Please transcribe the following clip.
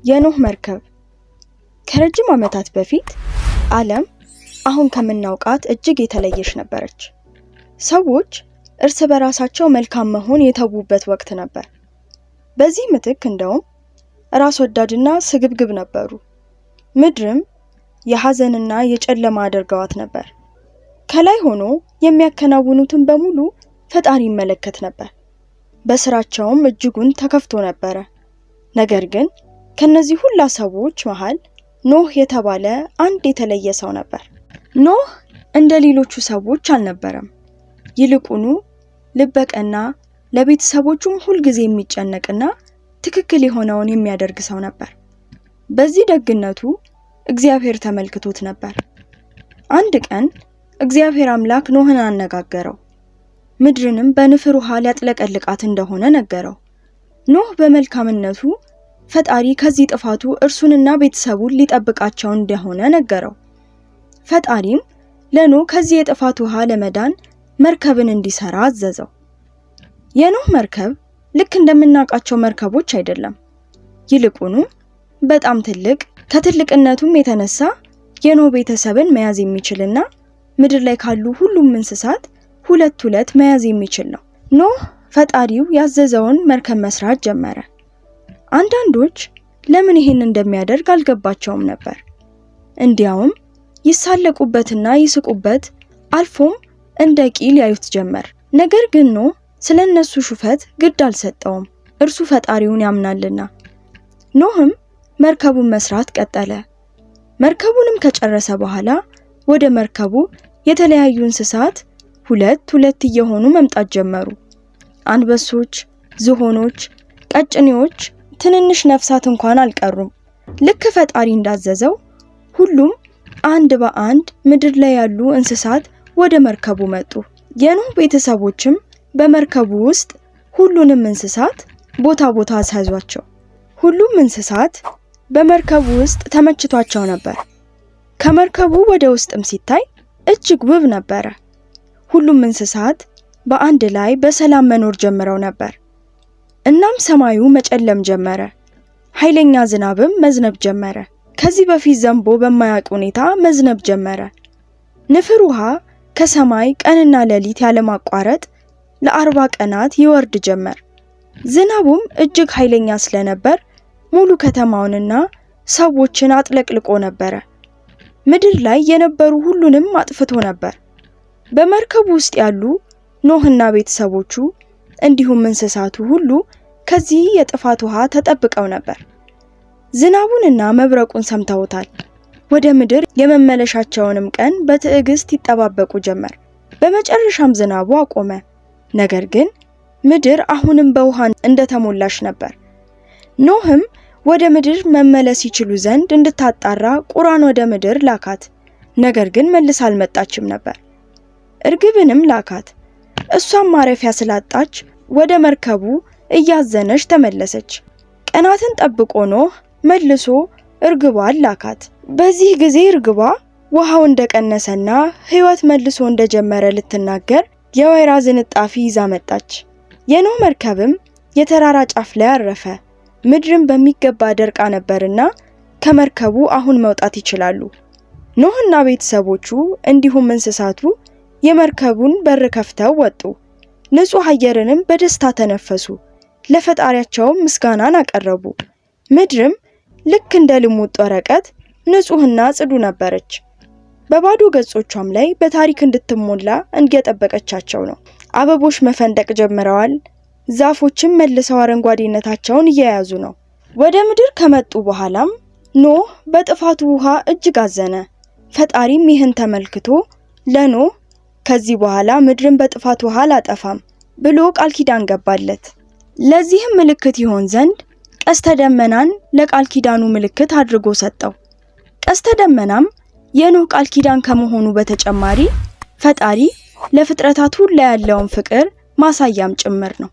የኖህ መርከብ። ከረጅም ዓመታት በፊት ዓለም አሁን ከምናውቃት እጅግ የተለየች ነበረች። ሰዎች እርስ በራሳቸው መልካም መሆን የተዉበት ወቅት ነበር። በዚህ ምትክ እንደውም ራስ ወዳድና ስግብግብ ነበሩ። ምድርም የሐዘንና የጨለማ አድርገዋት ነበር። ከላይ ሆኖ የሚያከናውኑትን በሙሉ ፈጣሪ ይመለከት ነበር። በስራቸውም እጅጉን ተከፍቶ ነበረ። ነገር ግን ከነዚህ ሁላ ሰዎች መሃል ኖህ የተባለ አንድ የተለየ ሰው ነበር። ኖህ እንደ ሌሎቹ ሰዎች አልነበረም። ይልቁኑ ልበቀና፣ ለቤተሰቦቹም ሁልጊዜ የሚጨነቅና ትክክል የሆነውን የሚያደርግ ሰው ነበር። በዚህ ደግነቱ እግዚአብሔር ተመልክቶት ነበር። አንድ ቀን እግዚአብሔር አምላክ ኖህን አነጋገረው። ምድርንም በንፍር ውሃ ሊያጥለቀልቃት እንደሆነ ነገረው። ኖህ በመልካምነቱ ፈጣሪ ከዚህ ጥፋቱ እርሱንና ቤተሰቡን ሊጠብቃቸው እንደሆነ ነገረው። ፈጣሪም ለኖህ ከዚህ የጥፋት ውሃ ለመዳን መርከብን እንዲሰራ አዘዘው። የኖህ መርከብ ልክ እንደምናውቃቸው መርከቦች አይደለም። ይልቁኑ በጣም ትልቅ፣ ከትልቅነቱም የተነሳ የኖህ ቤተሰብን መያዝ የሚችልና ምድር ላይ ካሉ ሁሉም እንስሳት ሁለት መያዝ የሚችል ነው። ኖህ ፈጣሪው ያዘዘውን መርከብ መስራት ጀመረ። አንዳንዶች ለምን ይሄን እንደሚያደርግ አልገባቸውም ነበር። እንዲያውም ይሳለቁበትና ይስቁበት፣ አልፎም እንደ ቂል ያዩት ጀመር። ነገር ግን ኖህ ስለነሱ ሹፈት ግድ አልሰጠውም፣ እርሱ ፈጣሪውን ያምናልና። ኖህም መርከቡን መስራት ቀጠለ። መርከቡንም ከጨረሰ በኋላ ወደ መርከቡ የተለያዩ እንስሳት ሁለት እየሆኑ መምጣት ጀመሩ። አንበሶች፣ ዝሆኖች፣ ቀጭኔዎች፣ ትንንሽ ነፍሳት እንኳን አልቀሩም። ልክ ፈጣሪ እንዳዘዘው ሁሉም አንድ በአንድ ምድር ላይ ያሉ እንስሳት ወደ መርከቡ መጡ። የኖህ ቤተሰቦችም በመርከቡ ውስጥ ሁሉንም እንስሳት ቦታ አሳዟቸው። ሁሉም እንስሳት በመርከቡ ውስጥ ተመችቷቸው ነበር። ከመርከቡ ወደ ውስጥም ሲታይ እጅግ ውብ ነበረ። ሁሉም እንስሳት በአንድ ላይ በሰላም መኖር ጀምረው ነበር። እናም ሰማዩ መጨለም ጀመረ። ኃይለኛ ዝናብም መዝነብ ጀመረ። ከዚህ በፊት ዘንቦ በማያውቅ ሁኔታ መዝነብ ጀመረ። ንፍር ውሃ ከሰማይ ቀንና ሌሊት ያለማቋረጥ ለ40 ቀናት ይወርድ ጀመር። ዝናቡም እጅግ ኃይለኛ ስለነበር ሙሉ ከተማውንና ሰዎችን አጥለቅልቆ ነበረ። ምድር ላይ የነበሩ ሁሉንም አጥፍቶ ነበር። በመርከቡ ውስጥ ያሉ ኖህና ቤተሰቦቹ እንዲሁም እንስሳቱ ሁሉ ከዚህ የጥፋት ውሃ ተጠብቀው ነበር። ዝናቡንና መብረቁን ሰምተውታል። ወደ ምድር የመመለሻቸውንም ቀን በትዕግስት ይጠባበቁ ጀመር። በመጨረሻም ዝናቡ አቆመ። ነገር ግን ምድር አሁንም በውሃ እንደተሞላች ነበር። ኖህም ወደ ምድር መመለስ ይችሉ ዘንድ እንድታጣራ ቁራን ወደ ምድር ላካት። ነገር ግን መልሳ አልመጣችም ነበር። እርግብንም ላካት። እሷም ማረፊያ ስላጣች ወደ መርከቡ እያዘነች ተመለሰች። ቀናትን ጠብቆ ኖህ መልሶ እርግቧን ላካት። በዚህ ጊዜ እርግቧ ውሃው እንደቀነሰና ሕይወት መልሶ እንደጀመረ ልትናገር የወይራ ዝንጣፊ ይዛ መጣች። የኖህ መርከብም የተራራ ጫፍ ላይ አረፈ። ምድርም በሚገባ ደርቃ ነበርና ከመርከቡ አሁን መውጣት ይችላሉ። ኖህና ቤተሰቦቹ እንዲሁም እንስሳቱ የመርከቡን በር ከፍተው ወጡ። ንጹህ አየርንም በደስታ ተነፈሱ። ለፈጣሪያቸውም ምስጋናን አቀረቡ። ምድርም ልክ እንደ ልሙጥ ወረቀት ንጹህና ጽዱ ነበረች። በባዶ ገጾቿም ላይ በታሪክ እንድትሞላ እየጠበቀቻቸው ነው። አበቦች መፈንደቅ ጀምረዋል። ዛፎችም መልሰው አረንጓዴነታቸውን እየያዙ ነው። ወደ ምድር ከመጡ በኋላም ኖህ በጥፋቱ ውሃ እጅግ አዘነ። ፈጣሪም ይህን ተመልክቶ ለኖህ ከዚህ በኋላ ምድርን በጥፋት ውሃ አላጠፋም ብሎ ቃል ኪዳን ገባለት። ለዚህም ምልክት ይሆን ዘንድ ቀስተ ደመናን ለቃል ኪዳኑ ምልክት አድርጎ ሰጠው። ቀስተ ደመናም የኖህ ቃል ኪዳን ከመሆኑ በተጨማሪ ፈጣሪ ለፍጥረታት ሁሉ ያለውን ፍቅር ማሳያም ጭምር ነው።